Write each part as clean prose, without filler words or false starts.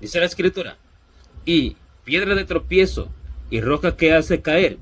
Dice la Escritura, y piedra de tropiezo y roca que hace caer,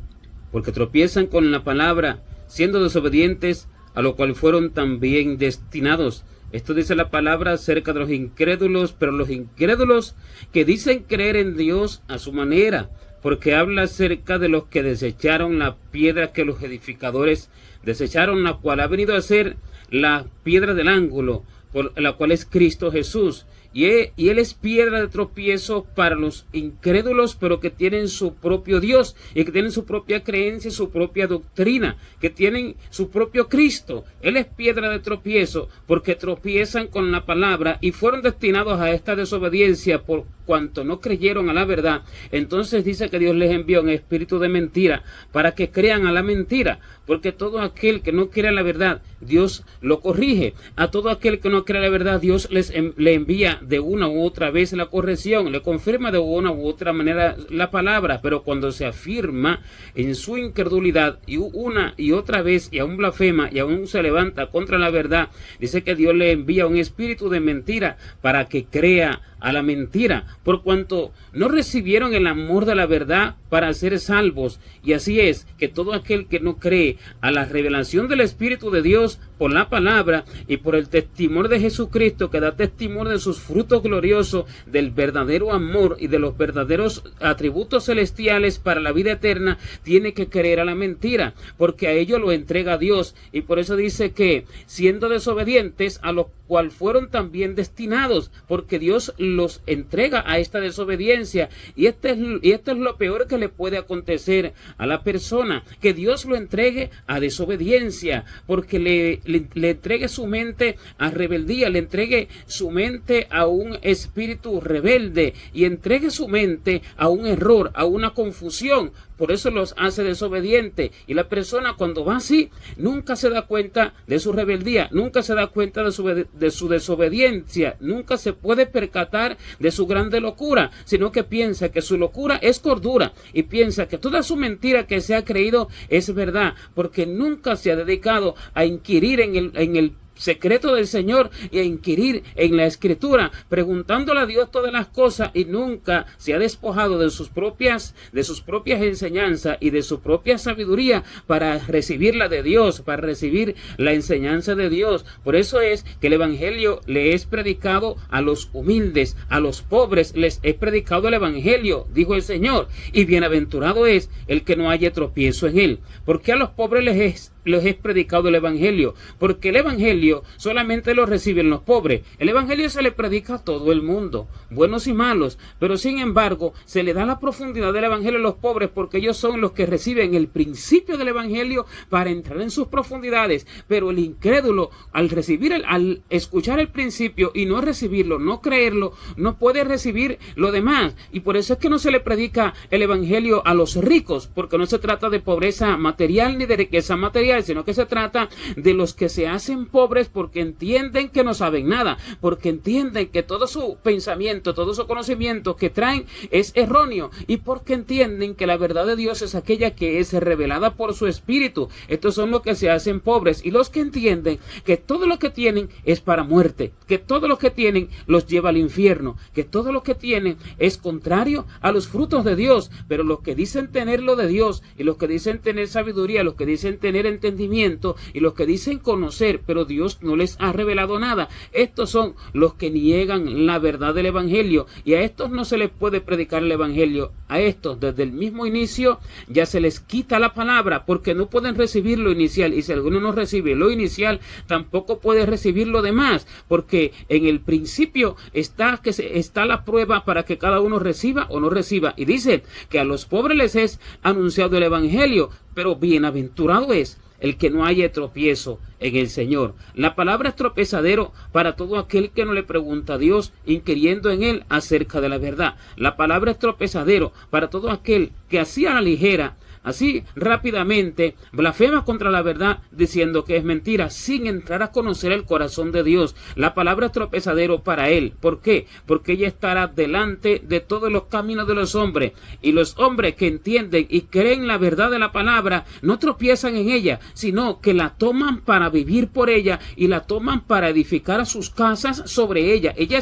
porque tropiezan con la palabra, siendo desobedientes, a lo cual fueron también destinados. Esto dice la palabra acerca de los incrédulos, pero los incrédulos que dicen creer en Dios a su manera, porque habla acerca de los que desecharon la piedra que los edificadores desecharon, la cual ha venido a ser la piedra del ángulo, por la cual es Cristo Jesús. Y él es piedra de tropiezo para los incrédulos, pero que tienen su propio Dios y que tienen su propia creencia y su propia doctrina, que tienen su propio Cristo. Él es piedra de tropiezo porque tropiezan con la palabra y fueron destinados a esta desobediencia por cuanto no creyeron a la verdad. Entonces dice que Dios les envió un espíritu de mentira para que crean a la mentira, porque todo aquel que no quiere la verdad, Dios lo corrige. A todo aquel que no cree la verdad, Dios le envía de una u otra vez la corrección, le confirma de una u otra manera la palabra, pero cuando se afirma en su incredulidad y una y otra vez y aún blasfema y aún se levanta contra la verdad, dice que Dios le envía un espíritu de mentira para que crea a la mentira, por cuanto no recibieron el amor de la verdad para ser salvos. Y así es que todo aquel que no cree a la revelación del Espíritu de Dios por la palabra y por el testimonio de Jesucristo, que da testimonio de sus frutos gloriosos, del verdadero amor y de los verdaderos atributos celestiales para la vida eterna, tiene que creer a la mentira, porque a ello lo entrega Dios. Y por eso dice que siendo desobedientes, a lo cual fueron también destinados, porque Dios los entrega a esta desobediencia. Y esto es lo peor que le puede acontecer a la persona, que Dios lo entregue a desobediencia, porque le entregue su mente a rebeldía, le entregue su mente a un espíritu rebelde y entregue su mente a un error, a una confusión. Por eso los hace desobedientes. Y la persona cuando va así, nunca se da cuenta de su rebeldía, nunca se da cuenta de su desobediencia, nunca se puede percatar de su grande locura, sino que piensa que su locura es cordura y piensa que toda su mentira que se ha creído es verdad, porque nunca se ha dedicado a inquirir en el secreto del Señor y a inquirir en la Escritura, preguntándole a Dios todas las cosas, y nunca se ha despojado de sus propias enseñanzas y de su propia sabiduría para recibir la de Dios, para recibir la enseñanza de Dios. Por eso es que el Evangelio le es predicado a los humildes, a los pobres les es predicado el Evangelio, dijo el Señor, y bienaventurado es el que no haya tropiezo en él. Porque a los pobres les es predicado el Evangelio, porque el Evangelio solamente lo reciben los pobres. El Evangelio se le predica a todo el mundo, buenos y malos, pero sin embargo se le da la profundidad del Evangelio a los pobres, porque ellos son los que reciben el principio del Evangelio para entrar en sus profundidades. Pero el incrédulo, al escuchar el principio y no recibirlo, no creerlo, no puede recibir lo demás. Y por eso es que no se le predica el Evangelio a los ricos, porque no se trata de pobreza material ni de riqueza material, sino que se trata de los que se hacen pobres porque entienden que no saben nada, porque entienden que todo su pensamiento, todo su conocimiento que traen es erróneo, y porque entienden que la verdad de Dios es aquella que es revelada por su Espíritu. Estos son los que se hacen pobres, y los que entienden que todo lo que tienen es para muerte, que todo lo que tienen los lleva al infierno, que todo lo que tienen es contrario a los frutos de Dios. Pero los que dicen tener lo de Dios, y los que dicen tener sabiduría, los que dicen tener entendimiento, y los que dicen conocer, pero Dios no les ha revelado nada, estos son los que niegan la verdad del Evangelio. Y a estos no se les puede predicar el Evangelio. A estos desde el mismo inicio ya se les quita la palabra, porque no pueden recibir lo inicial, y si alguno no recibe lo inicial, tampoco puede recibir lo demás, porque en el principio está la prueba para que cada uno reciba o no reciba. Y dice que a los pobres les es anunciado el Evangelio, pero bienaventurado es el que no haya tropiezo en el Señor. La palabra es tropezadero para todo aquel que no le pregunta a Dios, inquiriendo en él acerca de la verdad. La palabra es tropezadero para todo aquel que así a la ligera Así rápidamente blasfema contra la verdad diciendo que es mentira sin entrar a conocer el corazón de Dios. La palabra es tropezadero para él. ¿Por qué? Porque ella estará delante de todos los caminos de los hombres, y los hombres que entienden y creen la verdad de la palabra no tropiezan en ella, sino que la toman para vivir por ella y la toman para edificar a sus casas sobre ella. Ella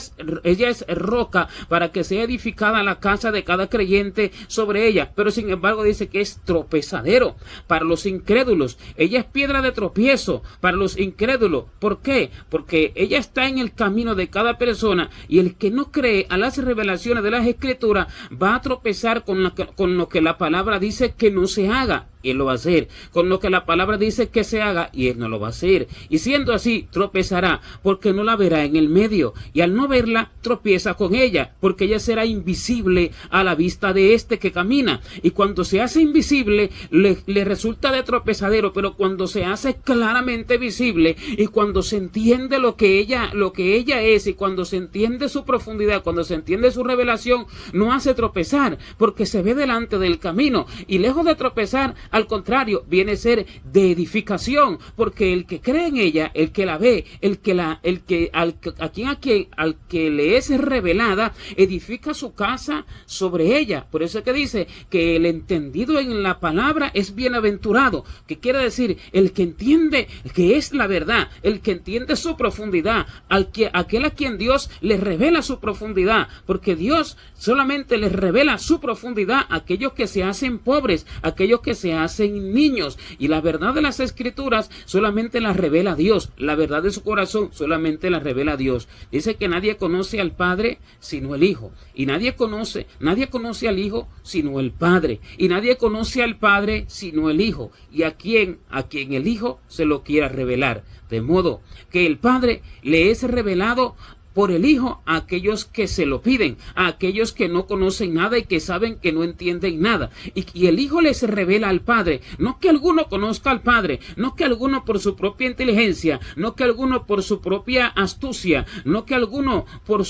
es roca para que sea edificada la casa de cada creyente sobre ella, pero sin embargo dice que es tropezadero para los incrédulos. Ella es piedra de tropiezo para los incrédulos. ¿Por qué? Porque ella está en el camino de cada persona, y el que no cree a las revelaciones de las Escrituras va a tropezar con lo que la palabra dice que no se haga, y él lo va a hacer, con lo que la palabra dice que se haga, y él no lo va a hacer, y siendo así tropezará porque no la verá en el medio, y al no verla tropieza con ella, porque ella será invisible a la vista de este que camina, y cuando se hace invisible le resulta de tropezadero, pero cuando se hace claramente visible y cuando se entiende lo que ella es, y cuando se entiende su profundidad, cuando se entiende su revelación, no hace tropezar, porque se ve delante del camino, y lejos de tropezar, al contrario, viene a ser de edificación, porque el que cree en ella, el que la ve, al que le es revelada, edifica su casa sobre ella. Por eso es que dice que el entendido en la palabra es bienaventurado, que quiere decir el que entiende que es la verdad, el que entiende su profundidad, aquel a quien Dios le revela su profundidad, porque Dios solamente les revela su profundidad a aquellos que se hacen pobres, aquellos que se hacen niños, y la verdad de las Escrituras solamente la revela Dios, la verdad de su corazón solamente la revela Dios. Dice que nadie conoce al Padre sino el Hijo, y nadie conoce al Hijo sino el Padre, y nadie conoce al Padre sino el Hijo, y a quien el Hijo se lo quiera revelar, de modo que el Padre le es revelado por el Hijo a aquellos que se lo piden, a aquellos que no conocen nada y que saben que no entienden nada. Y el Hijo les revela al Padre. No que alguno conozca al Padre, no que alguno por su propia inteligencia, no que alguno por su propia astucia, no que alguno por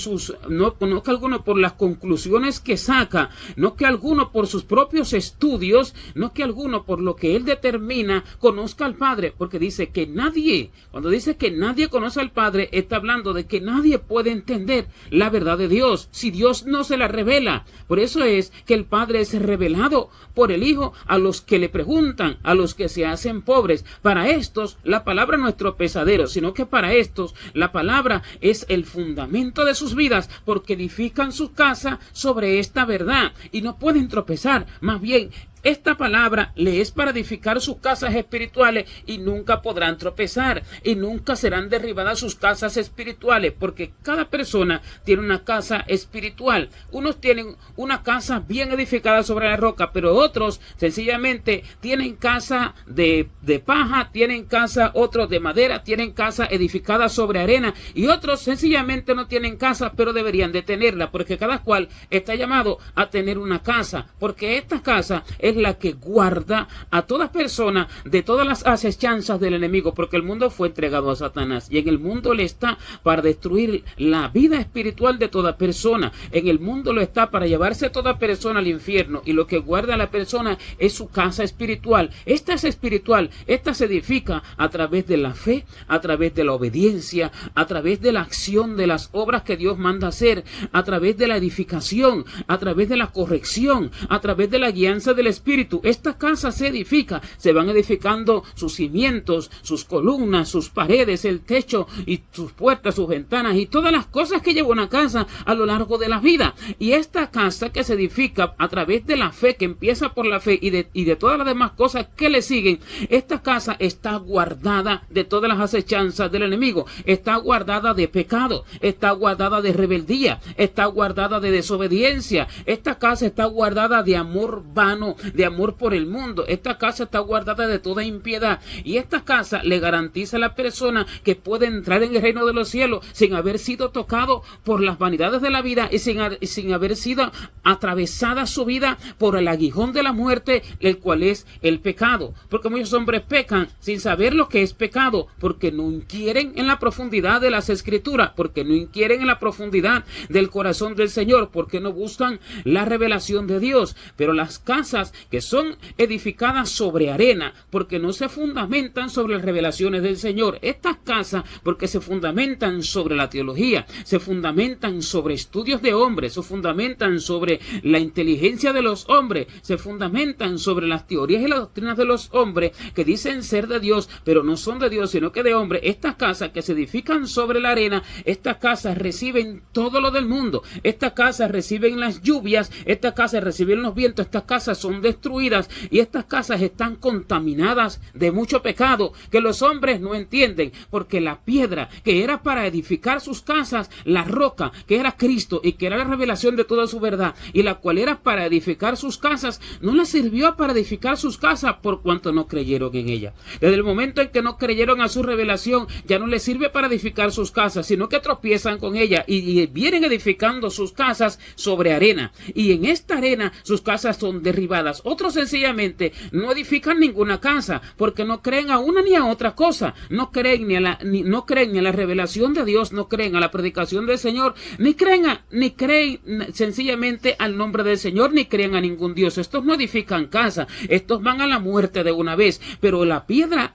no que alguno por las conclusiones que saca, no que alguno por sus propios estudios, no que alguno por lo que él determina conozca al Padre, porque dice que nadie, cuando dice que nadie conoce al Padre, está hablando de que nadie puede entender la verdad de Dios si Dios no se la revela. Por eso es que el Padre es revelado por el Hijo a los que le preguntan, a los que se hacen pobres. Para estos la palabra no es tropezadero, sino que para estos la palabra es el fundamento de sus vidas, porque edifican su casa sobre esta verdad y no pueden tropezar. Más bien, esta palabra le es para edificar sus casas espirituales, y nunca podrán tropezar y nunca serán derribadas sus casas espirituales, porque cada persona tiene una casa espiritual. Unos tienen una casa bien edificada sobre la roca, pero otros sencillamente tienen casa de paja, tienen casa, otros de madera, tienen casa edificada sobre arena, y otros sencillamente no tienen casa, pero deberían de tenerla, porque cada cual está llamado a tener una casa, porque esta casa es la que guarda a toda persona de todas las acechanzas del enemigo, porque el mundo fue entregado a Satanás, y en el mundo le está para destruir la vida espiritual de toda persona. En el mundo lo está para llevarse a toda persona al infierno, y lo que guarda a la persona es su casa espiritual. Esta es espiritual, esta se edifica a través de la fe, a través de la obediencia, a través de la acción de las obras que Dios manda hacer, a través de la edificación, a través de la corrección, a través de la guianza del Espíritu. Esta casa se edifica, se van edificando sus cimientos, sus columnas, sus paredes, el techo y sus puertas, sus ventanas y todas las cosas que lleva una casa a lo largo de la vida. Y esta casa que se edifica a través de la fe, que empieza por la fe y de todas las demás cosas que le siguen, esta casa está guardada de todas las acechanzas del enemigo, está guardada de pecado, está guardada de rebeldía, está guardada de desobediencia. Esta casa está guardada de amor vano, de amor por el mundo. Esta casa está guardada de toda impiedad, y esta casa le garantiza a la persona que puede entrar en el reino de los cielos sin haber sido tocado por las vanidades de la vida y sin haber sido atravesada su vida por el aguijón de la muerte, el cual es el pecado. Porque muchos hombres pecan sin saber lo que es pecado, porque no inquieren en la profundidad de las Escrituras, porque no inquieren en la profundidad del corazón del Señor, porque no buscan la revelación de Dios. Pero las casas que son edificadas sobre arena, porque no se fundamentan sobre las revelaciones del Señor. Estas casas, porque se fundamentan sobre la teología, se fundamentan sobre estudios de hombres, se fundamentan sobre la inteligencia de los hombres, se fundamentan sobre las teorías y las doctrinas de los hombres que dicen ser de Dios, pero no son de Dios, sino que de hombres. Estas casas que se edifican sobre la arena, estas casas reciben todo lo del mundo. Estas casas reciben las lluvias, estas casas reciben los vientos, estas casas son destruidas y estas casas están contaminadas de mucho pecado que los hombres no entienden, porque la piedra que era para edificar sus casas, la roca que era Cristo y que era la revelación de toda su verdad, y la cual era para edificar sus casas, no les sirvió para edificar sus casas por cuanto no creyeron en ella. Desde el momento en que no creyeron a su revelación, ya no les sirve para edificar sus casas, sino que tropiezan con ella y vienen edificando sus casas sobre arena, y en esta arena sus casas son derribadas. Otros sencillamente no edifican ninguna casa porque no creen a una ni a otra cosa, no creen ni a la revelación de Dios, no creen a la predicación del Señor, ni creen sencillamente al nombre del Señor, ni creen a ningún Dios. Estos no edifican casa, estos van a la muerte de una vez. Pero la piedra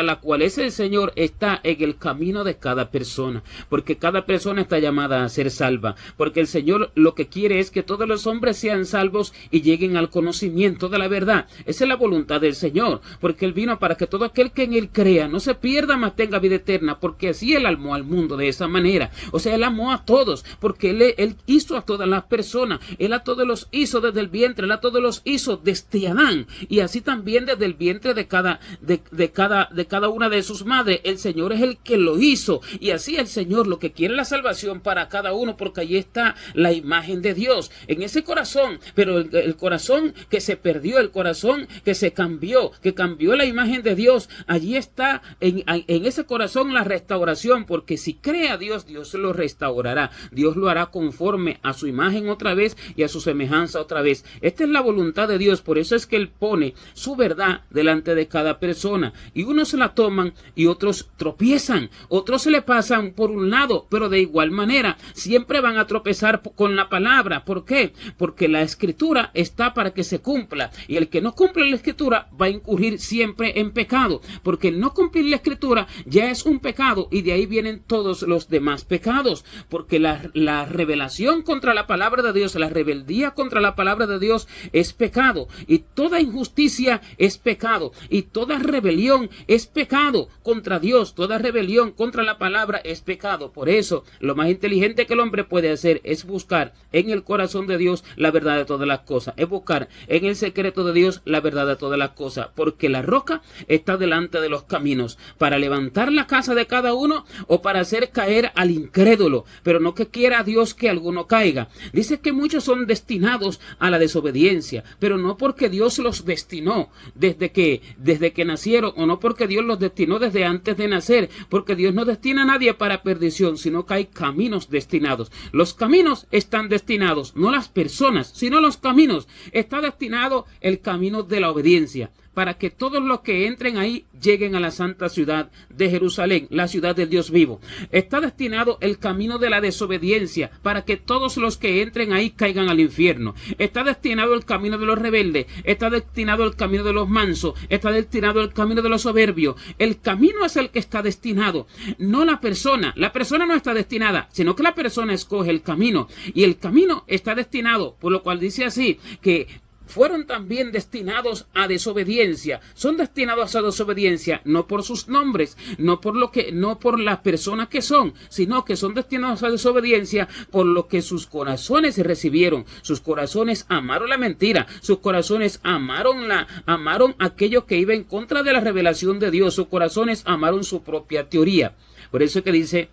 la cual es el Señor, está en el camino de cada persona, porque cada persona está llamada a ser salva, porque el Señor lo que quiere es que todos los hombres sean salvos y lleguen al conocimiento de la verdad. Esa es la voluntad del Señor, porque Él vino para que todo aquel que en Él crea no se pierda, mas tenga vida eterna, porque así Él amó al mundo de esa manera. O sea, Él amó a todos, porque Él hizo a todas las personas, Él a todos los hizo desde el vientre, Él a todos los hizo desde Adán, y así también desde el vientre de cada una de sus madres. El Señor es el que lo hizo, y así el Señor lo que quiere es la salvación para cada uno, porque allí está la imagen de Dios en ese corazón. Pero el corazón que se perdió, el corazón que se cambió, que cambió la imagen de Dios, allí está en ese corazón la restauración, porque si cree a Dios, Dios lo restaurará, Dios lo hará conforme a su imagen otra vez y a su semejanza otra vez. Esta es la voluntad de Dios, por eso es que Él pone su verdad delante de cada persona, y unos la toman y otros tropiezan, otros se le pasan por un lado, pero de igual manera siempre van a tropezar con la palabra. ¿Por qué? Porque la escritura está para que se cumpla, y el que no cumple la escritura va a incurrir siempre en pecado, porque el no cumplir la escritura ya es un pecado, y de ahí vienen todos los demás pecados, porque la revelación contra la palabra de Dios, la rebeldía contra la palabra de Dios es pecado, y toda injusticia es pecado, y toda rebelión es pecado contra Dios, toda rebelión contra la palabra es pecado. Por eso lo más inteligente que el hombre puede hacer es buscar en el corazón de Dios la verdad de todas las cosas, es buscar en el secreto de Dios la verdad de todas las cosas, porque la roca está delante de los caminos para levantar la casa de cada uno o para hacer caer al incrédulo, pero no que quiera Dios que alguno caiga. Dice que muchos son destinados a la desobediencia, pero no porque Dios los destinó desde que nacieron, o no porque Dios los destinó desde antes de nacer, porque Dios no destina a nadie para perdición, sino que hay caminos destinados. Los caminos están destinados, no las personas, sino los caminos. Está destinado el camino de la obediencia, para que todos los que entren ahí lleguen a la santa ciudad de Jerusalén, la ciudad del Dios vivo. Está destinado el camino de la desobediencia, para que todos los que entren ahí caigan al infierno. Está destinado el camino de los rebeldes, está destinado el camino de los mansos, está destinado el camino de los soberbios. El camino es el que está destinado, no la persona. La persona no está destinada, sino que la persona escoge el camino, y el camino está destinado, por lo cual dice así, que fueron también destinados a desobediencia. Son destinados a desobediencia no por sus nombres, no por las personas que son, sino que son destinados a desobediencia por lo que sus corazones recibieron. Sus corazones amaron la mentira, sus corazones amaron aquello que iba en contra de la revelación de Dios, sus corazones amaron su propia teoría. Por eso es que dice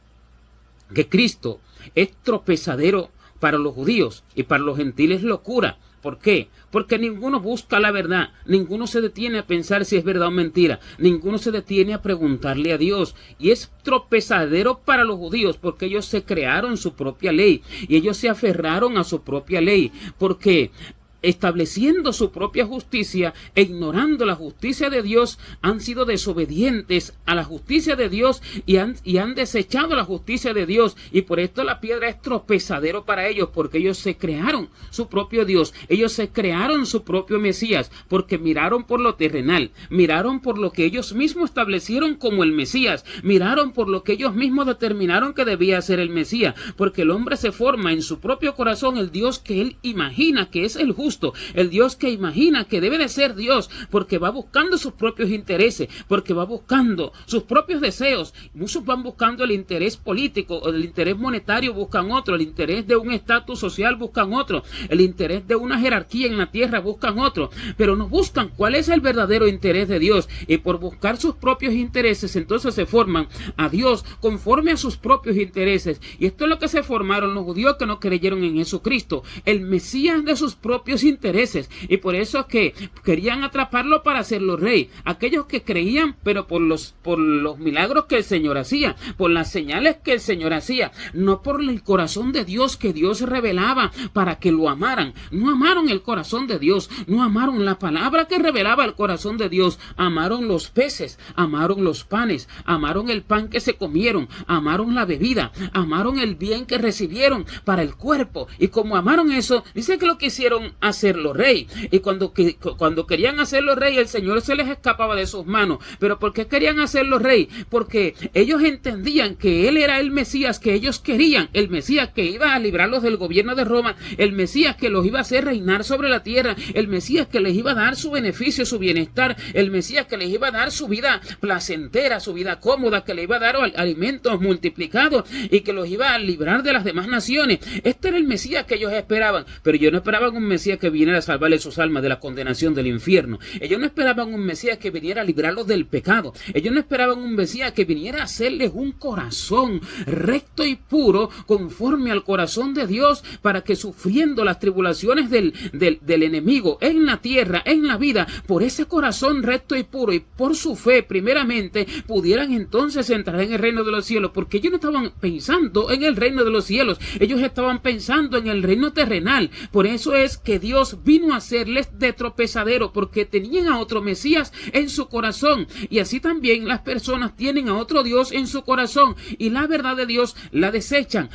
que Cristo es tropezadero para los judíos y para los gentiles locura. ¿Por qué? Porque ninguno busca la verdad, ninguno se detiene a pensar si es verdad o mentira, ninguno se detiene a preguntarle a Dios. Y es tropezadero para los judíos porque ellos se crearon su propia ley y ellos se aferraron a su propia ley, porque estableciendo su propia justicia e ignorando la justicia de Dios, han sido desobedientes a la justicia de Dios y han desechado la justicia de Dios, y por esto la piedra es tropezadero para ellos, porque ellos se crearon su propio Dios, ellos se crearon su propio Mesías, porque miraron por lo terrenal, miraron por lo que ellos mismos establecieron como el Mesías, miraron por lo que ellos mismos determinaron que debía ser el Mesías, porque el hombre se forma en su propio corazón el Dios que él imagina que es el justo, el Dios que imagina que debe de ser Dios, porque va buscando sus propios intereses, porque va buscando sus propios deseos. Muchos van buscando el interés político, o el interés monetario buscan otro, el interés de un estatus social buscan otro, el interés de una jerarquía en la tierra buscan otro, pero no buscan cuál es el verdadero interés de Dios, y por buscar sus propios intereses entonces se forman a Dios conforme a sus propios intereses. Y esto es lo que se formaron los judíos que no creyeron en Jesucristo, el Mesías de sus propios intereses, y por eso es que querían atraparlo para hacerlo rey. Aquellos que creían, pero por los milagros que el Señor hacía, por las señales que el Señor hacía, no por el corazón de Dios que Dios revelaba para que lo amaran. No amaron el corazón de Dios, no amaron la palabra que revelaba el corazón de Dios, amaron los peces, amaron los panes, amaron el pan que se comieron, amaron la bebida, amaron el bien que recibieron para el cuerpo, y como amaron eso, dice que lo quisieron hacerlo rey, y cuando querían hacerlo rey, el Señor se les escapaba de sus manos. ¿Pero por qué querían hacerlo rey? Porque ellos entendían que Él era el Mesías que ellos querían, el Mesías que iba a librarlos del gobierno de Roma, el Mesías que los iba a hacer reinar sobre la tierra, el Mesías que les iba a dar su beneficio, su bienestar, el Mesías que les iba a dar su vida placentera, su vida cómoda, que les iba a dar alimentos multiplicados y que los iba a librar de las demás naciones. Este era el Mesías que ellos esperaban, pero ellos no esperaban un Mesías que viniera a salvarles sus almas de la condenación del infierno. Ellos no esperaban un Mesías que viniera a librarlos del pecado. Ellos no esperaban un Mesías que viniera a hacerles un corazón recto y puro conforme al corazón de Dios, para que sufriendo las tribulaciones del enemigo en la tierra, en la vida, por ese corazón recto y puro y por su fe primeramente, pudieran entonces entrar en el reino de los cielos, porque ellos no estaban pensando en el reino de los cielos, ellos estaban pensando en el reino terrenal. Por eso es que Dios vino a hacerles de tropezadero, porque tenían a otro Mesías en su corazón, y así también las personas tienen a otro Dios en su corazón, y la verdad de Dios la desechan,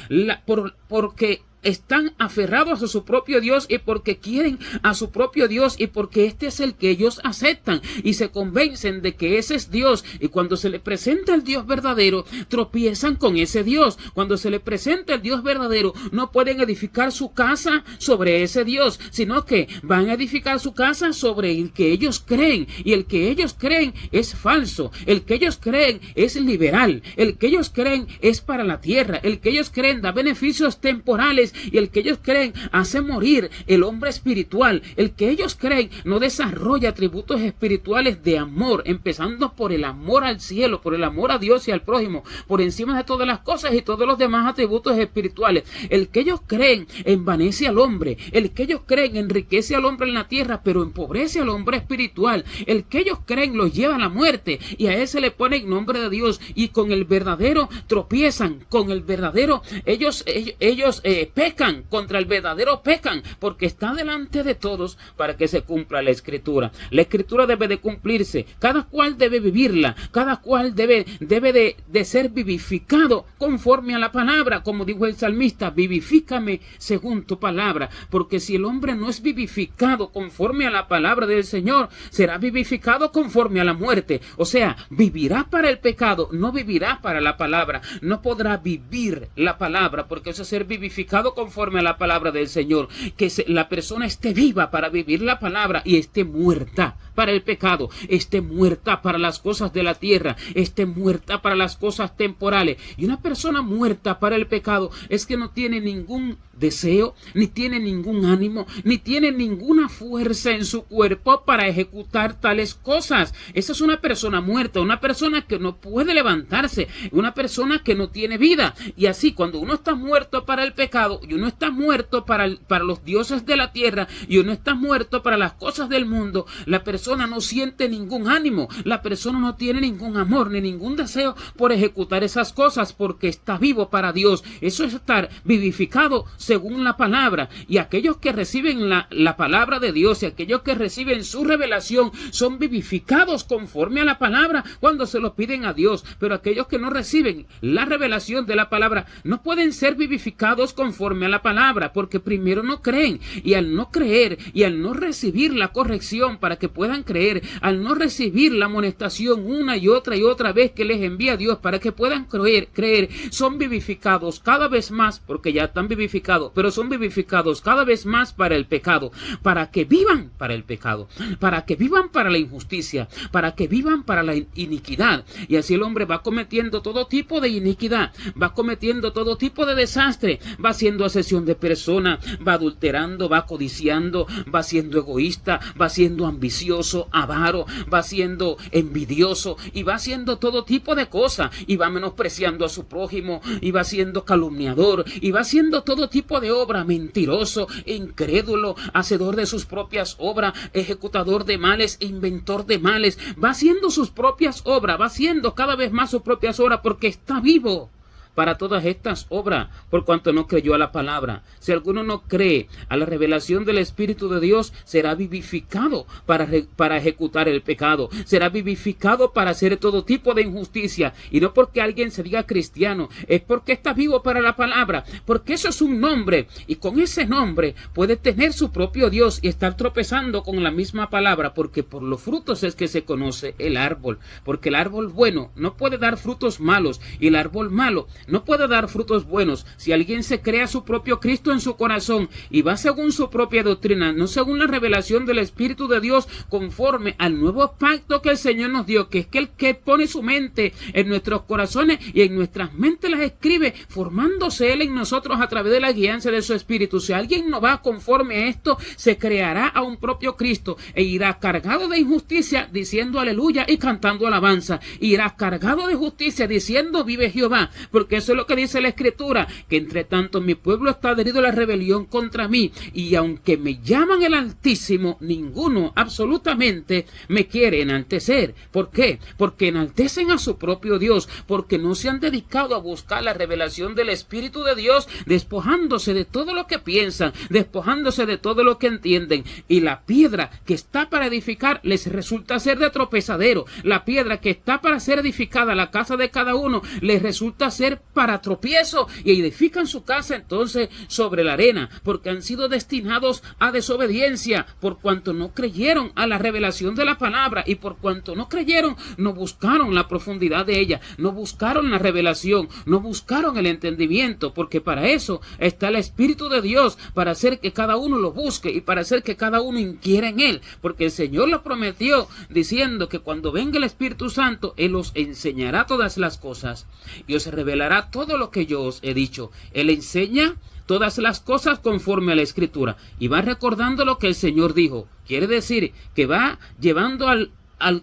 porque están aferrados a su propio Dios, y porque quieren a su propio Dios, y porque este es el que ellos aceptan y se convencen de que ese es Dios, y cuando se le presenta el Dios verdadero tropiezan con ese Dios. Cuando se le presenta el Dios verdadero no pueden edificar su casa sobre ese Dios, sino que van a edificar su casa sobre el que ellos creen, y el que ellos creen es falso, el que ellos creen es liberal, el que ellos creen es para la tierra, el que ellos creen da beneficios temporales, y el que ellos creen hace morir el hombre espiritual. El que ellos creen no desarrolla atributos espirituales de amor, empezando por el amor al cielo, por el amor a Dios y al prójimo, por encima de todas las cosas y todos los demás atributos espirituales. El que ellos creen envanece al hombre, el que ellos creen enriquece al hombre en la tierra, pero empobrece al hombre espiritual. El que ellos creen los lleva a la muerte, y a ese le ponen nombre de Dios, y con el verdadero tropiezan, con el verdadero ellos pecan, contra el verdadero pecan, porque está delante de todos para que se cumpla la Escritura. La Escritura debe de cumplirse, cada cual debe vivirla, cada cual debe de ser vivificado conforme a la palabra, como dijo el salmista: vivifícame según tu palabra, porque si el hombre no es vivificado conforme a la palabra del Señor, será vivificado conforme a la muerte. O sea, vivirá para el pecado, no vivirá para la palabra, no podrá vivir la palabra, porque eso es ser vivificado conforme a la palabra del Señor. Que la persona esté viva para vivir la palabra y esté muerta para el pecado, esté muerta para las cosas de la tierra, esté muerta para las cosas temporales. Y una persona muerta para el pecado es que no tiene ningún deseo, ni tiene ningún ánimo, ni tiene ninguna fuerza en su cuerpo para ejecutar tales cosas. Esa es una persona muerta, una persona que no puede levantarse, una persona que no tiene vida. Y así, cuando uno está muerto para el pecado, y uno está muerto para los dioses de la tierra, y uno está muerto para las cosas del mundo, la persona no siente ningún ánimo, la persona no tiene ningún amor, ni ningún deseo por ejecutar esas cosas, porque está vivo para Dios. Eso es estar vivificado según la palabra. Y aquellos que reciben la palabra de Dios y aquellos que reciben su revelación son vivificados conforme a la palabra cuando se lo piden a Dios. Pero aquellos que no reciben la revelación de la palabra no pueden ser vivificados conforme a la palabra, porque primero no creen, y al no creer y al no recibir la corrección para que puedan creer, al no recibir la amonestación una y otra vez que les envía Dios para que puedan creer, son vivificados cada vez más, porque ya están vivificados, pero son vivificados cada vez más para el pecado, para que vivan para el pecado, para que vivan para la injusticia, para que vivan para la iniquidad. Y así el hombre va cometiendo todo tipo de iniquidad, va cometiendo todo tipo de desastre, va haciendo asesión de persona, va adulterando, va codiciando, va siendo egoísta, va siendo ambicioso, avaro, va siendo envidioso y va haciendo todo tipo de cosas, y va menospreciando a su prójimo, y va siendo calumniador, y va haciendo todo tipo de obra, mentiroso, incrédulo, hacedor de sus propias obras, ejecutador de males, inventor de males, va haciendo sus propias obras, va haciendo cada vez más sus propias obras porque está vivo para todas estas obras, por cuanto no creyó a la palabra. Si alguno no cree a la revelación del Espíritu de Dios, será vivificado para ejecutar el pecado, será vivificado para hacer todo tipo de injusticia, y no porque alguien se diga cristiano, es porque está vivo para la palabra, porque eso es un nombre, y con ese nombre puede tener su propio Dios y estar tropezando con la misma palabra, porque por los frutos es que se conoce el árbol, porque el árbol bueno no puede dar frutos malos, y el árbol malo no puede dar frutos buenos. Si alguien se crea su propio Cristo en su corazón y va según su propia doctrina, no según la revelación del Espíritu de Dios, conforme al nuevo pacto que el Señor nos dio, que es que el que pone su mente en nuestros corazones y en nuestras mentes las escribe, formándose Él en nosotros a través de la guianza de su Espíritu. Si alguien no va conforme a esto, se creará a un propio Cristo e irá cargado de injusticia diciendo aleluya y cantando alabanza. Irá cargado de justicia diciendo vive Jehová, porque eso es lo que dice la Escritura, que entre tanto mi pueblo está adherido a la rebelión contra mí, y aunque me llaman el Altísimo, ninguno absolutamente me quiere enaltecer. ¿Por qué? Porque enaltecen a su propio Dios, porque no se han dedicado a buscar la revelación del Espíritu de Dios, despojándose de todo lo que piensan, despojándose de todo lo que entienden, y la piedra que está para edificar les resulta ser de tropezadero. La piedra que está para ser edificada, la casa de cada uno, les resulta ser para tropiezo, y edifican su casa entonces sobre la arena, porque han sido destinados a desobediencia, por cuanto no creyeron a la revelación de la palabra, y por cuanto no creyeron, no buscaron la profundidad de ella, no buscaron la revelación, no buscaron el entendimiento, porque para eso está el Espíritu de Dios, para hacer que cada uno lo busque y para hacer que cada uno inquiera en Él, porque el Señor lo prometió diciendo que cuando venga el Espíritu Santo, Él os enseñará todas las cosas y os revelará todo lo que yo os he dicho. Él enseña todas las cosas conforme a la Escritura y va recordando lo que el Señor dijo. Quiere decir que va llevando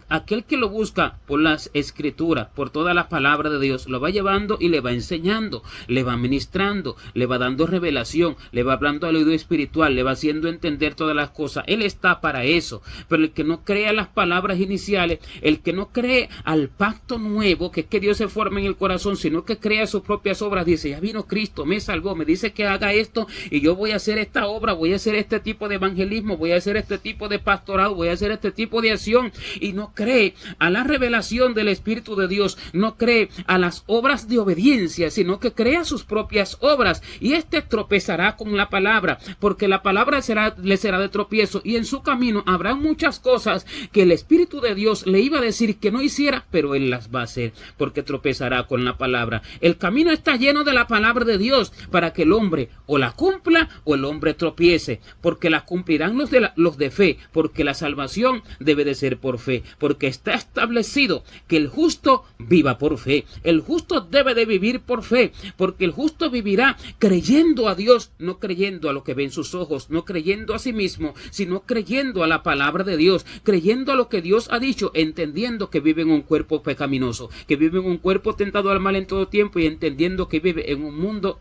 aquel que lo busca por las Escrituras, por toda la palabra de Dios, lo va llevando y le va enseñando, le va ministrando, le va dando revelación, le va hablando al oído espiritual, le va haciendo entender todas las cosas. Él está para eso. Pero el que no cree a las palabras iniciales, el que no cree al pacto nuevo, que es que Dios se forma en el corazón, sino que crea sus propias obras, dice, ya vino Cristo, me salvó, me dice que haga esto y yo voy a hacer esta obra, voy a hacer este tipo de evangelismo, voy a hacer este tipo de pastorado, voy a hacer este tipo de acción, y no cree a la revelación del Espíritu de Dios, no cree a las obras de obediencia, sino que crea sus propias obras, y éste tropezará con la palabra, porque la palabra le será de tropiezo, y en su camino habrá muchas cosas que el Espíritu de Dios le iba a decir que no hiciera, pero él las va a hacer, porque tropezará con la palabra. El camino está lleno de la palabra de Dios, para que el hombre o la cumpla o el hombre tropiece, porque la cumplirán los de fe, porque la salvación debe de ser por fe, porque está establecido que el justo viva por fe. El justo debe de vivir por fe, porque el justo vivirá creyendo a Dios, no creyendo a lo que ven sus ojos, no creyendo a sí mismo, sino creyendo a la palabra de Dios, creyendo a lo que Dios ha dicho, entendiendo que vive en un cuerpo pecaminoso, que vive en un cuerpo tentado al mal en todo tiempo, y entendiendo que vive en un mundo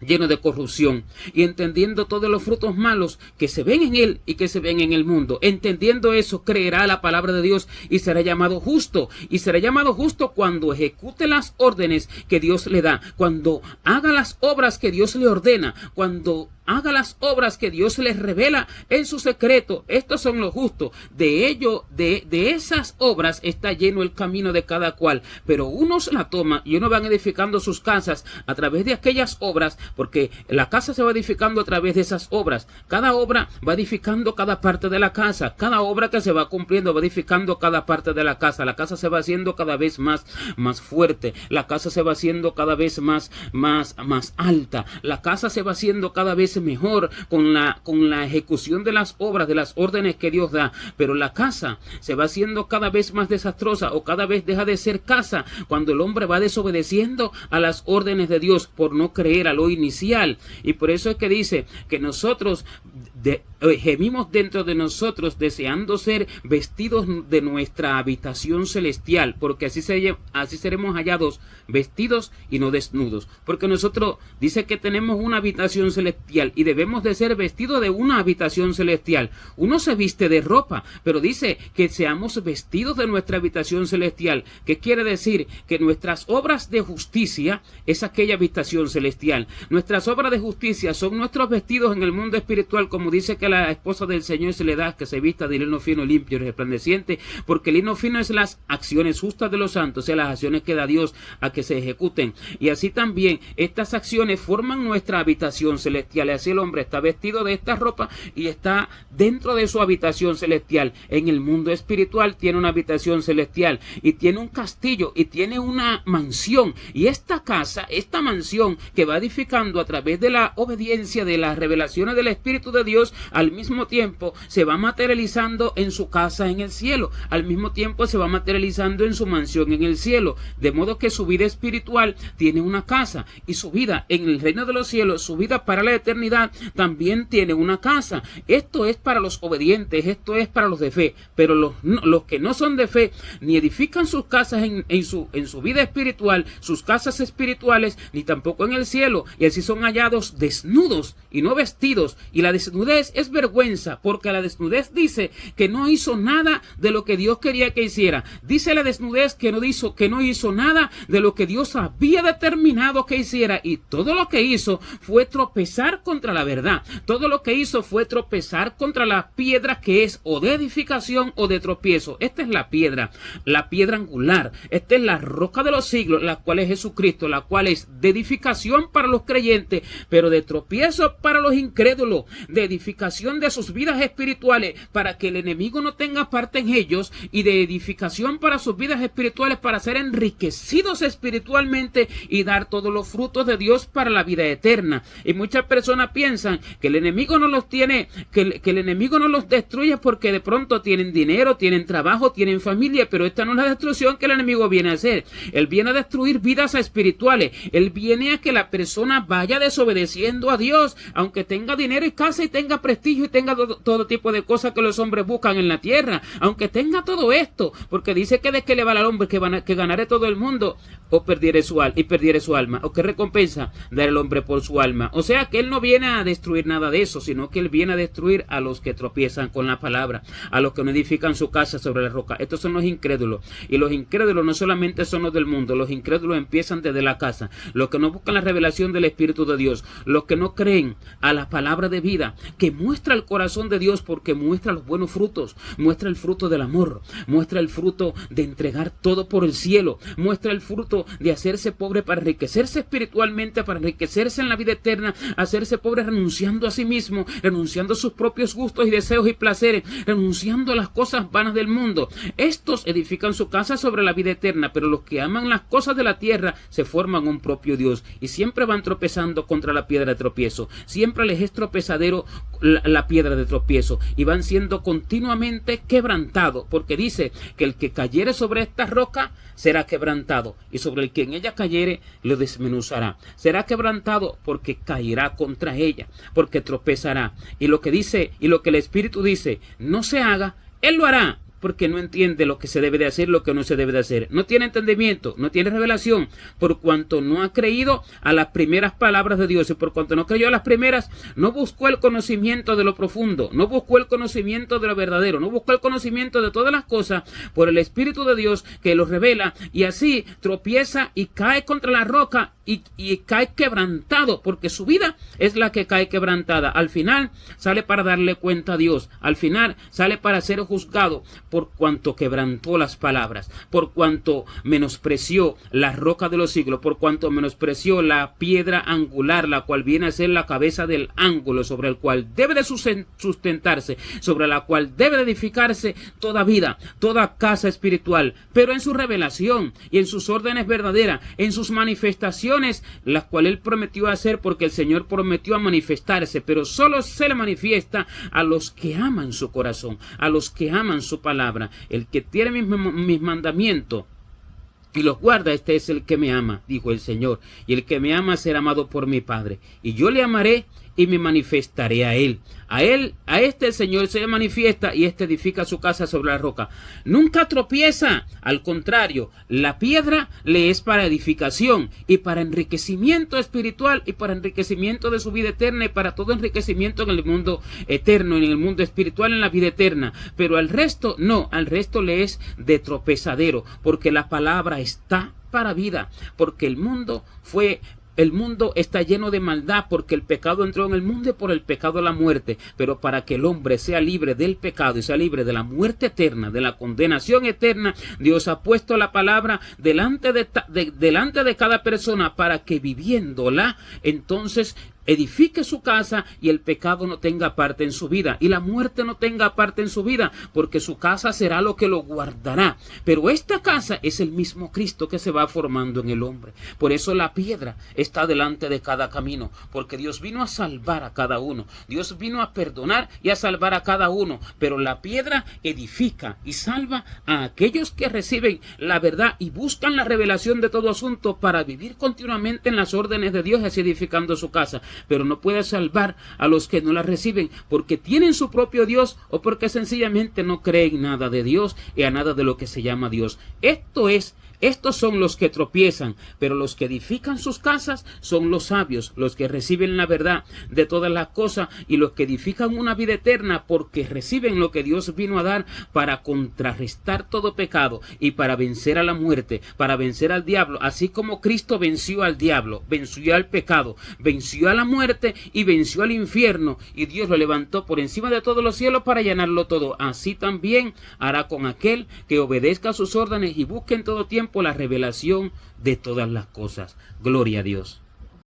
lleno de corrupción, y entendiendo todos los frutos malos que se ven en él y que se ven en el mundo. Entendiendo eso, creerá la palabra de Dios y será llamado justo. Y será llamado justo cuando ejecute las órdenes que Dios le da, cuando haga las obras que Dios le ordena, cuando haga las obras que Dios les revela en su secreto. Estos son los justos. De esas obras está lleno el camino de cada cual. Pero unos la toman y unos van edificando sus casas a través de aquellas obras, porque la casa se va edificando a través de esas obras. Cada obra va edificando cada parte de la casa. Cada obra que se va cumpliendo va edificando cada parte de la casa. La casa se va haciendo cada vez más fuerte. La casa se va haciendo cada vez más alta. La casa se va haciendo cada vez mejor con la ejecución de las obras, de las órdenes que Dios da. Pero la casa se va haciendo cada vez más desastrosa, o cada vez deja de ser casa cuando el hombre va desobedeciendo a las órdenes de Dios por no creer a lo inicial. Y por eso es que dice que nosotros gemimos dentro de nosotros deseando ser vestidos de nuestra habitación celestial, porque así seremos hallados vestidos y no desnudos. Porque nosotros dice que tenemos una habitación celestial y debemos de ser vestidos de una habitación celestial. Uno se viste de ropa, pero dice que seamos vestidos de nuestra habitación celestial. ¿Qué quiere decir? Que nuestras obras de justicia es aquella habitación celestial. Nuestras obras de justicia son nuestros vestidos en el mundo espiritual, como dice que la esposa del Señor se le da que se vista de lino fino, limpio y resplandeciente, porque el lino fino es las acciones justas de los santos, o sea, las acciones que da Dios a que se ejecuten. Y así también estas acciones forman nuestra habitación celestial. Y así el hombre está vestido de esta ropa y está dentro de su habitación celestial. En el mundo espiritual tiene una habitación celestial y tiene un castillo y tiene una mansión. Y esta casa, esta mansión que va edificando a través de la obediencia, de las revelaciones del Espíritu de Dios, al mismo tiempo se va materializando en su casa en el cielo. Al mismo tiempo se va materializando en su mansión en el cielo. De modo que su vida espiritual tiene una casa, y su vida en el reino de los cielos, su vida para la eternidad, también tiene una casa. Esto es para los obedientes, esto es para los de fe. Pero los que no son de fe, ni edifican sus casas en su vida espiritual, sus casas espirituales, ni tampoco en el cielo, y así son hallados desnudos y no vestidos. Y la desnudez es vergüenza, porque la desnudez dice que no hizo nada de lo que Dios quería que hiciera. Dice la desnudez que no hizo nada de lo que Dios había determinado que hiciera, y todo lo que hizo fue tropezar contra la verdad. Todo lo que hizo fue tropezar contra la piedra, que es o de edificación o de tropiezo. Esta es la piedra angular. Esta es la roca de los siglos, la cual es Jesucristo, la cual es de edificación para los creyentes, pero de tropiezo para los incrédulos, de edificación de sus vidas espirituales para que el enemigo no tenga parte en ellos, y de edificación para sus vidas espirituales para ser enriquecidos espiritualmente y dar todos los frutos de Dios para la vida eterna. Y muchas personas piensan que el enemigo no los tiene, que el enemigo no los destruye porque de pronto tienen dinero, tienen trabajo, tienen familia, pero esta no es la destrucción que el enemigo viene a hacer. Él viene a destruir vidas espirituales. Él viene a que la persona vaya desobedeciendo a Dios, aunque tenga dinero y casa y tenga prestigio y tenga todo tipo de cosas que los hombres buscan en la tierra, aunque tenga todo esto, porque dice que de qué le vale al hombre que ganare todo el mundo o perdiere su alma, o qué recompensa dar el hombre por su alma. O sea que él no viene a destruir nada de eso, sino que él viene a destruir a los que tropiezan con la palabra, a los que no edifican su casa sobre la roca. Estos son los incrédulos, y los incrédulos no solamente son los del mundo, los incrédulos empiezan desde la casa, los que no buscan la revelación del Espíritu de Dios, los que no creen a la palabra de vida que muestra el corazón de Dios, porque muestra los buenos frutos, muestra el fruto del amor, muestra el fruto de entregar todo por el cielo, muestra el fruto de hacerse pobre para enriquecerse espiritualmente, para enriquecerse en la vida eterna, hacerse pobre renunciando a sí mismo, renunciando a sus propios gustos y deseos y placeres, renunciando a las cosas vanas del mundo. Estos edifican su casa sobre la vida eterna, pero los que aman las cosas de la tierra se forman un propio Dios, y siempre van tropezando contra la piedra de tropiezo. Siempre les es tropezadero la piedra de tropiezo, y van siendo continuamente quebrantados, porque dice que el que cayere sobre esta roca será quebrantado, y sobre el que en ella cayere lo desmenuzará. Será quebrantado porque caerá contra ella, porque tropezará. Y lo que dice, y lo que el Espíritu dice no se haga, él lo hará. porque no entiende lo que se debe de hacer, lo que no se debe de hacer. No tiene entendimiento, no tiene revelación, por cuanto no ha creído a las primeras palabras de Dios. Y por cuanto no creyó a las primeras, no buscó el conocimiento de lo profundo, no buscó el conocimiento de lo verdadero, no buscó el conocimiento de todas las cosas por el Espíritu de Dios que lo revela, y así tropieza y cae contra la roca y cae quebrantado, porque su vida es la que cae quebrantada. Al final sale para darle cuenta a Dios, al final sale para ser juzgado por cuanto quebrantó las palabras, por cuanto menospreció la roca de los siglos, por cuanto menospreció la piedra angular, la cual viene a ser la cabeza del ángulo, sobre el cual debe de sustentarse, sobre la cual debe de edificarse toda vida, toda casa espiritual. Pero en su revelación y en sus órdenes verdaderas, en sus manifestaciones, las cuales él prometió hacer, porque el Señor prometió a manifestarse, pero solo se le manifiesta a los que aman su corazón, a los que aman su palabra. El que tiene mis mandamientos y los guarda, este es el que me ama, dijo el Señor, y el que me ama será amado por mi Padre, y yo le amaré y me manifestaré a él. A este el Señor se le manifiesta, y este edifica su casa sobre la roca. Nunca tropieza, al contrario, la piedra le es para edificación y para enriquecimiento espiritual y para enriquecimiento de su vida eterna y para todo enriquecimiento en el mundo eterno, en el mundo espiritual, en la vida eterna. Pero al resto no, al resto le es de tropezadero, porque la palabra está para vida, porque el mundo está lleno de maldad, porque el pecado entró en el mundo y por el pecado la muerte. Pero para que el hombre sea libre del pecado y sea libre de la muerte eterna, de la condenación eterna, Dios ha puesto la palabra delante de cada persona, para que viviéndola, entonces edifique su casa y el pecado no tenga parte en su vida y la muerte no tenga parte en su vida, porque su casa será lo que lo guardará. Pero esta casa es el mismo Cristo que se va formando en el hombre. Por eso la piedra está delante de cada camino, porque Dios vino a salvar a cada uno, Dios vino a perdonar y a salvar a cada uno, pero la piedra edifica y salva a aquellos que reciben la verdad y buscan la revelación de todo asunto para vivir continuamente en las órdenes de Dios, así edificando su casa. Pero no puede salvar a los que no la reciben, porque tienen su propio Dios o porque sencillamente no creen nada de Dios y a nada de lo que se llama Dios. Estos son los que tropiezan, pero los que edifican sus casas son los sabios, los que reciben la verdad de todas las cosas y los que edifican una vida eterna, porque reciben lo que Dios vino a dar para contrarrestar todo pecado y para vencer a la muerte, para vencer al diablo, así como Cristo venció al diablo, venció al pecado, venció a la muerte y venció al infierno, y Dios lo levantó por encima de todos los cielos para llenarlo todo. Así también hará con aquel que obedezca sus órdenes y busque en todo tiempo la revelación de todas las cosas. Gloria a Dios.